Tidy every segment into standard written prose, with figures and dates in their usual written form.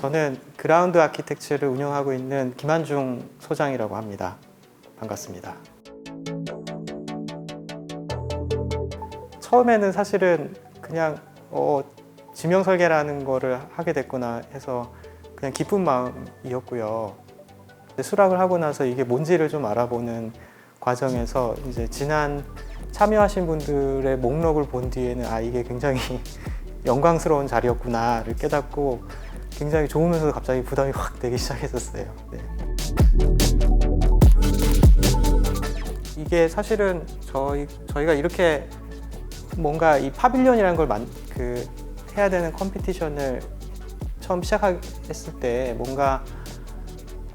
저는 그라운드 아키텍처를 운영하고 있는 김한중 소장이라고 합니다. 반갑습니다. 처음에는 사실은 그냥 지명 설계라는 거를 하게 됐구나 해서 그냥 기쁜 마음이었고요. 수락을 하고 나서 이게 뭔지를 좀 알아보는 과정에서 이제 지난 참여하신 분들의 목록을 본 뒤에는 이게 굉장히 영광스러운 자리였구나를 깨닫고 굉장히 좋으면서도 갑자기 부담이 확 되기 시작했었어요. 네. 이게 사실은 저희가 이렇게 뭔가 이 파빌리언이라는 걸 해야 되는 컴피티션을 처음 시작했을 때 뭔가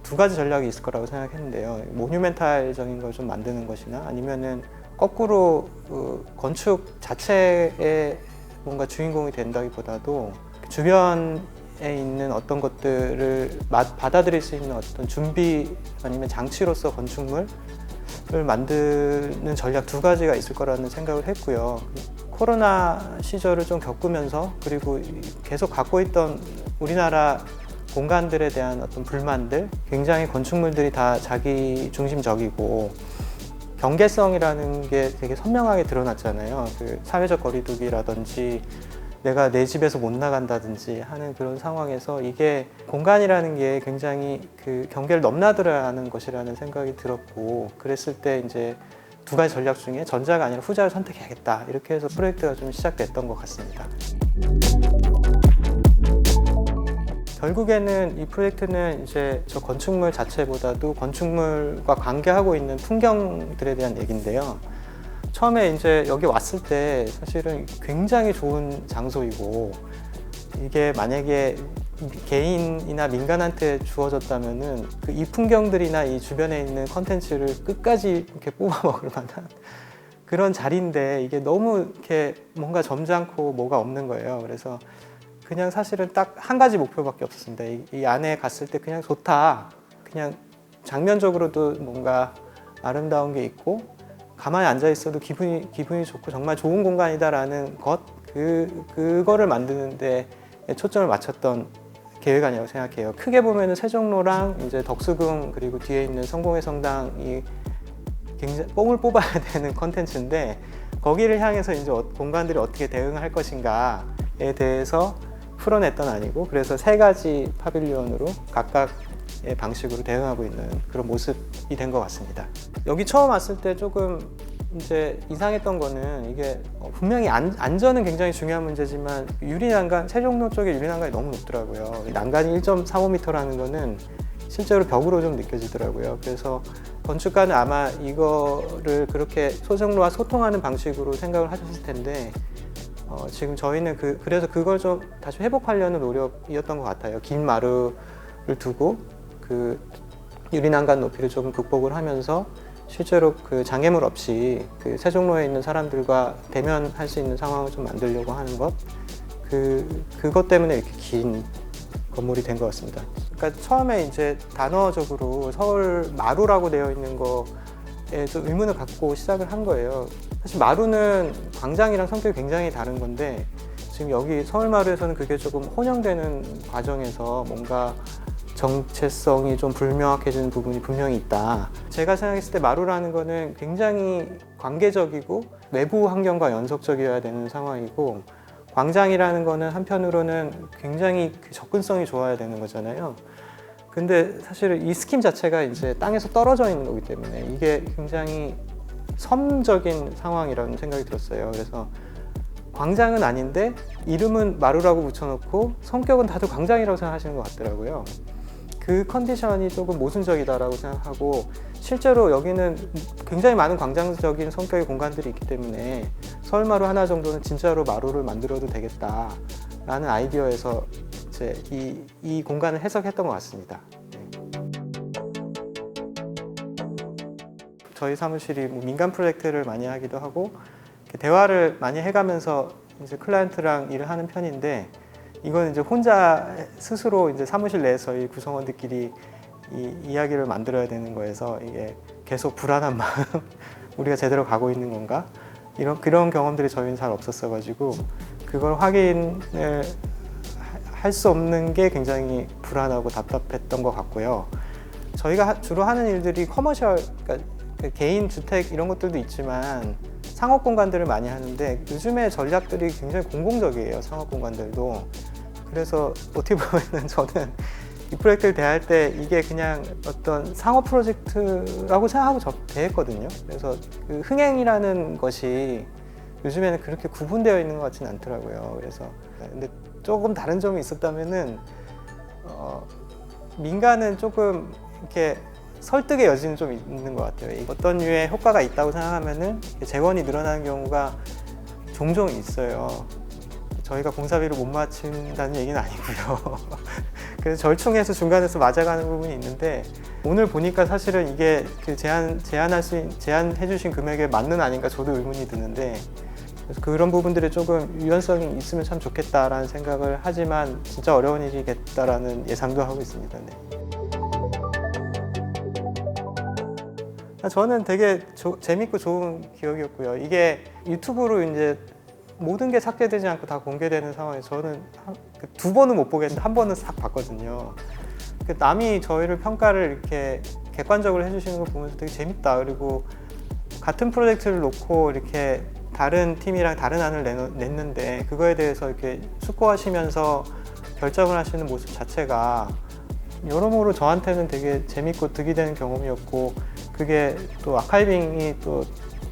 두 가지 전략이 있을 거라고 생각했는데요. 모뉴멘탈적인 걸 좀 만드는 것이나 아니면은 거꾸로 건축 자체의 뭔가 주인공이 된다기보다도 주변에 있는 어떤 것들을 받아들일 수 있는 어떤 준비 아니면 장치로서 건축물을 만드는 전략 두 가지가 있을 거라는 생각을 했고요. 코로나 시절을 좀 겪으면서 그리고 계속 갖고 있던 우리나라 공간들에 대한 어떤 불만들, 굉장히 건축물들이 다 자기 중심적이고 경계성이라는 게 되게 선명하게 드러났잖아요. 그 사회적 거리두기라든지 내가 내 집에서 못 나간다든지 하는 그런 상황에서 이게 공간이라는 게 굉장히 그 경계를 넘나들어야 하는 것이라는 생각이 들었고, 그랬을 때 이제 두 가지 전략 중에 전자가 아니라 후자를 선택해야겠다, 이렇게 해서 프로젝트가 좀 시작됐던 것 같습니다. 결국에는 이 프로젝트는 이제 저 건축물 자체보다도 건축물과 관계하고 있는 풍경들에 대한 얘기인데요. 처음에 이제 여기 왔을 때 사실은 굉장히 좋은 장소이고, 이게 만약에 개인이나 민간한테 주어졌다면은 이 풍경들이나 이 주변에 있는 컨텐츠를 끝까지 이렇게 뽑아 먹을 만한 그런 자리인데, 이게 너무 이렇게 뭔가 점잖고 뭐가 없는 거예요. 그래서 그냥 사실은 딱 한 가지 목표밖에 없었습니다. 이 안에 갔을 때 그냥 좋다, 그냥 장면적으로도 뭔가 아름다운 게 있고 가만히 앉아 있어도 기분이 좋고 정말 좋은 공간이다라는 그거를 만드는데 초점을 맞췄던 계획 아니라고 생각해요. 크게 보면은 세종로랑 이제 덕수궁 그리고 뒤에 있는 성공회 성당이 굉장히 뽕을 뽑아야 되는 컨텐츠인데, 거기를 향해서 이제 공간들이 어떻게 대응할 것인가에 대해서 풀어냈던 아니고, 그래서 세 가지 파빌리온으로 각각의 방식으로 대응하고 있는 그런 모습이 된 것 같습니다. 여기 처음 왔을 때 조금 이제 이상했던 거는, 이게 분명히 안전은 굉장히 중요한 문제지만 유리난간, 세종로 쪽에 유리난간이 너무 높더라고요. 난간이 1.45m라는 거는 실제로 벽으로 좀 느껴지더라고요. 그래서 건축가는 아마 이거를 그렇게 세종로와 소통하는 방식으로 생각을 하셨을 텐데, 지금 저희는 그래서 그걸 좀 다시 회복하려는 노력이었던 것 같아요. 긴 마루를 두고 그 유리난간 높이를 조금 극복을 하면서 실제로 그 장애물 없이 그 세종로에 있는 사람들과 대면할 수 있는 상황을 좀 만들려고 하는 것, 그것 때문에 이렇게 긴 건물이 된 것 같습니다. 그러니까 처음에 이제 단어적으로 서울 마루라고 되어 있는 거에 좀 의문을 갖고 시작을 한 거예요. 사실 마루는 광장이랑 성격이 굉장히 다른 건데, 지금 여기 서울마루에서는 그게 조금 혼용되는 과정에서 뭔가 정체성이 좀 불명확해지는 부분이 분명히 있다. 제가 생각했을 때 마루라는 거는 굉장히 관계적이고 외부 환경과 연속적이어야 되는 상황이고, 광장이라는 거는 한편으로는 굉장히 접근성이 좋아야 되는 거잖아요. 근데 사실은 이 스킴 자체가 이제 땅에서 떨어져 있는 거기 때문에 이게 굉장히 섬적인 상황이라는 생각이 들었어요. 그래서 광장은 아닌데 이름은 마루라고 붙여놓고 성격은 다들 광장이라고 생각하시는 것 같더라고요. 그 컨디션이 조금 모순적이다라고 생각하고, 실제로 여기는 굉장히 많은 광장적인 성격의 공간들이 있기 때문에 서울마루 하나 정도는 진짜로 마루를 만들어도 되겠다라는 아이디어에서 이제 이 공간을 해석했던 것 같습니다. 저희 사무실이 민간 프로젝트를 많이 하기도 하고 대화를 많이 해가면서 이제 클라이언트랑 일을 하는 편인데, 이건 이제 혼자 스스로 이제 사무실 내에서 이 구성원들끼리 이 이야기를 만들어야 되는 거여서 이게 계속 불안한 마음, 우리가 제대로 가고 있는 건가? 그런 경험들이 저희는 잘 없었어가지고 그걸 확인을 할 수 없는 게 굉장히 불안하고 답답했던 것 같고요. 저희가 주로 하는 일들이 커머셜, 그러니까 그 개인 주택 이런 것들도 있지만 상업 공간들을 많이 하는데 요즘에 전략들이 굉장히 공공적이에요. 상업 공간들도. 그래서 어떻게 보면은 저는 이 프로젝트를 대할 때 이게 그냥 어떤 상업 프로젝트라고 생각하고 대했거든요. 그래서 그 흥행이라는 것이 요즘에는 그렇게 구분되어 있는 것 같지는 않더라고요. 그래서 근데 조금 다른 점이 있었다면은 민간은 조금 이렇게 설득의 여지는 좀 있는 것 같아요. 어떤 류의 효과가 있다고 생각하면은 재원이 늘어나는 경우가 종종 있어요. 저희가 공사비를 못 맞춘다는 얘기는 아니고요. 그래서 절충해서 중간에서 맞아가는 부분이 있는데 오늘 보니까 사실은 이게 그 제안해 주신 금액에 맞는 아닌가 저도 의문이 드는데 그래서 그런 부분들이 조금 유연성이 있으면 참 좋겠다라는 생각을 하지만 진짜 어려운 일이겠다라는 예상도 하고 있습니다. 네. 저는 되게 재밌고 좋은 기억이었고요. 이게 유튜브로 이제 모든 게 삭제되지 않고 다 공개되는 상황에서 저는 두 번은 못 보겠는데 한 번은 싹 봤거든요. 남이 저희를 평가를 이렇게 객관적으로 해주시는 걸 보면서 되게 재밌다. 그리고 같은 프로젝트를 놓고 이렇게 다른 팀이랑 다른 안을 냈는데 그거에 대해서 이렇게 숙고하시면서 결정을 하시는 모습 자체가 여러모로 저한테는 되게 재밌고 득이 되는 경험이었고 그게 또 아카이빙이 또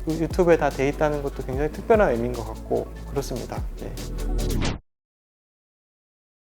유튜브에 다 돼 있다는 것도 굉장히 특별한 의미인 것 같고 그렇습니다. 네.